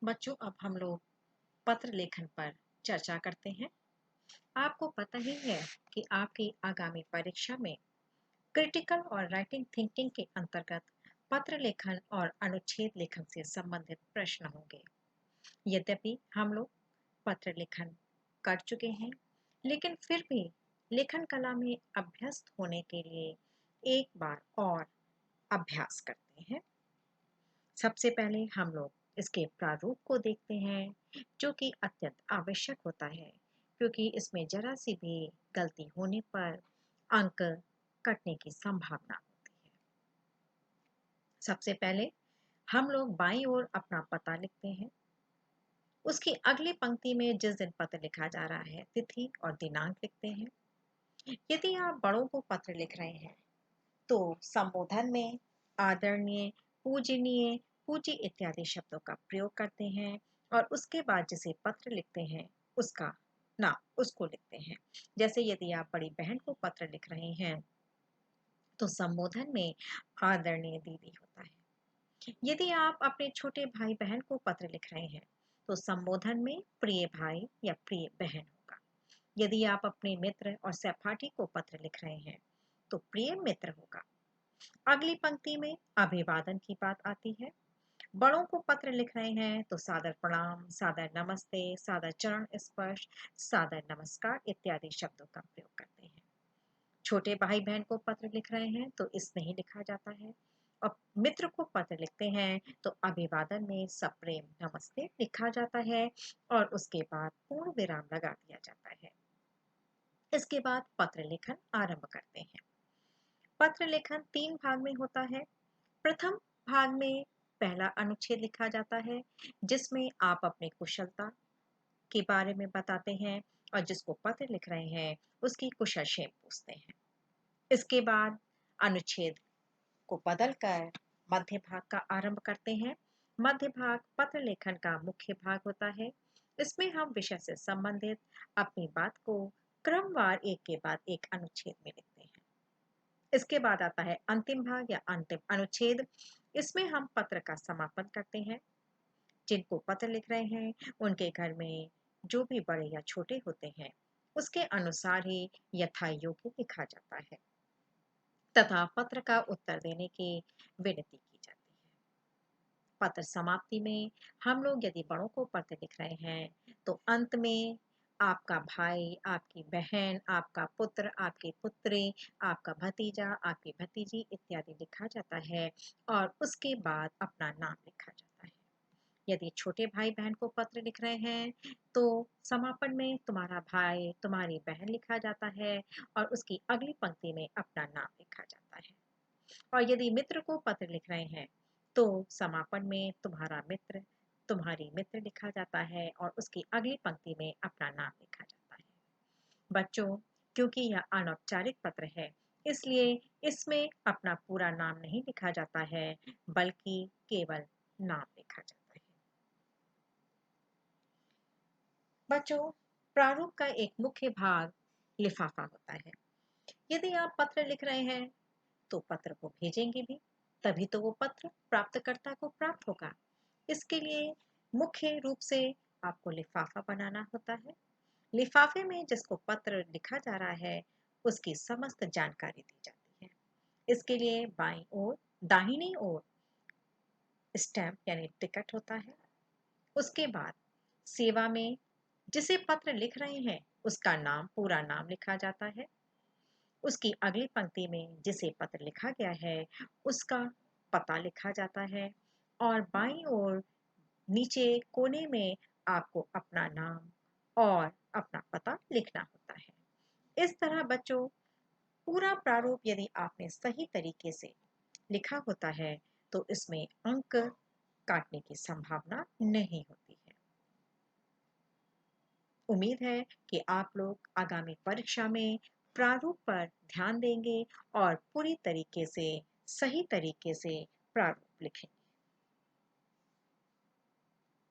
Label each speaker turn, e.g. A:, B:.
A: बच्चों, अब हम लोग पत्र लेखन पर चर्चा करते हैं। आपको पता ही है कि आपकी आगामी परीक्षा में क्रिटिकल और राइटिंग थिंकिंग के अंतर्गत पत्र लेखन और अनुच्छेद लेखन से संबंधित प्रश्न होंगे। यद्यपि हम लोग पत्र लेखन कर चुके हैं, लेकिन फिर भी लेखन कला में अभ्यस्त होने के लिए एक बार और अभ्यास करते हैं। सबसे पहले हम लोग इसके प्रारूप को देखते हैं, जो कि अत्यंत आवश्यक होता है, क्योंकि इसमें जरा सी भी गलती होने पर अंक कटने की संभावना होती है। सबसे पहले हम लोग बाईं ओर अपना पता लिखते हैं। उसकी अगली पंक्ति में जिस दिन पत्र लिखा जा रहा है, तिथि और दिनांक लिखते हैं। यदि आप बड़ों को पत्र लिख रहे हैं, तो संबोधन में आदरणीय, पूजनीय, पूजी इत्यादि शब्दों का प्रयोग करते हैं और उसके बाद जिसे पत्र लिखते हैं उसका नाम उसको लिखते हैं। जैसे यदि आप बड़ी बहन को पत्र लिख रहे हैं, तो संबोधन में आदरणीय दीदी होता है। यदि आप अपने छोटे भाई बहन को पत्र लिख रहे हैं, तो संबोधन में प्रिय भाई या प्रिय बहन होगा। यदि आप अपने मित्र और सहपाठी को पत्र लिख रहे हैं, तो प्रिय मित्र होगा। अगली पंक्ति में अभिवादन की बात आती है। बड़ों को पत्र लिख रहे हैं तो सादर प्रणाम, सादर नमस्ते, सादर चरण स्पर्श, सादर नमस्कार इत्यादि शब्दों का प्रयोग करते हैं। छोटे भाई बहन को पत्र लिख रहे हैं तो इसमें लिखा जाता है। और मित्र को पत्र लिखते हैं तो अभिवादन में सप्रेम नमस्ते लिखा जाता है और उसके बाद पूर्ण विराम लगा दिया जाता है। इसके बाद पत्र लेखन आरंभ करते हैं। पत्र लेखन 3 भाग में होता है। प्रथम भाग में पहला अनुच्छेद लिखा जाता है, जिसमें आप अपनी कुशलता के बारे में बताते हैं और जिसको पत्र लिख रहे हैं उसकी कुशल-क्षेम पूछते हैं। इसके बाद अनुच्छेद को बदलकर मध्य भाग का आरंभ करते हैं। मध्य भाग पत्र लेखन का मुख्य भाग होता है। इसमें हम विषय से संबंधित अपनी बात को क्रमवार एक के बाद एक अनुच्छेद में लिखते हैं। इसके बाद आता है अंतिम भाग या अंतिम अनुच्छेद। इसमें हम पत्र का समापन करते हैं। जिनको पत्र लिख रहे हैं उनके घर में जो भी बड़े या छोटे होते हैं, उसके अनुसार ही यथा योग्य लिखा जाता है तथा पत्र का उत्तर देने की विनती की जाती है। पत्र समाप्ति में हम लोग यदि बड़ों को पत्र लिख रहे हैं तो अंत में आपका भाई, आपकी बहन, आपका पुत्र, आपकी पुत्री, आपका भतीजा, आपकी भतीजी इत्यादि लिखा जाता है और उसके बाद अपना नाम लिखा जाता है। यदि छोटे भाई बहन को पत्र लिख रहे हैं तो समापन में तुम्हारा भाई, तुम्हारी बहन लिखा जाता है और उसकी अगली पंक्ति में अपना नाम लिखा जाता है। और यदि मित्र को पत्र लिख रहे हैं तो समापन में तुम्हारा मित्र, तुम्हारी मित्र लिखा जाता है और उसकी अगली पंक्ति में अपना नाम लिखा जाता है। बच्चों, क्योंकि यह अनौपचारिक पत्र है, इसलिए इसमें अपना पूरा नाम नहीं लिखा जाता है, बल्कि केवल नाम लिखा जाता है। बच्चों, प्रारूप का एक मुख्य भाग लिफाफा होता है। यदि आप पत्र लिख रहे हैं तो पत्र को भेजेंगे भी, तभी तो वो पत्र प्राप्तकर्ता को प्राप्त होगा। इसके लिए मुख्य रूप से आपको लिफाफा बनाना होता है। लिफाफे में जिसको पत्र लिखा जा रहा है उसकी समस्त जानकारी दी जाती है। इसके लिए बाईं ओर, दाहिनी ओर स्टैम्प यानी टिकट होता है। उसके बाद सेवा में जिसे पत्र लिख रहे हैं उसका नाम, पूरा नाम लिखा जाता है। उसकी अगली पंक्ति में जिसे पत्र लिखा गया है उसका पता लिखा जाता है और बाईं ओर नीचे कोने में आपको अपना नाम और अपना पता लिखना होता है। इस तरह बच्चों, पूरा प्रारूप यदि आपने सही तरीके से लिखा होता है तो इसमें अंक काटने की संभावना नहीं होती है। उम्मीद है कि आप लोग आगामी परीक्षा में प्रारूप पर ध्यान देंगे और पूरी तरीके से, सही तरीके से प्रारूप लिखेंगे।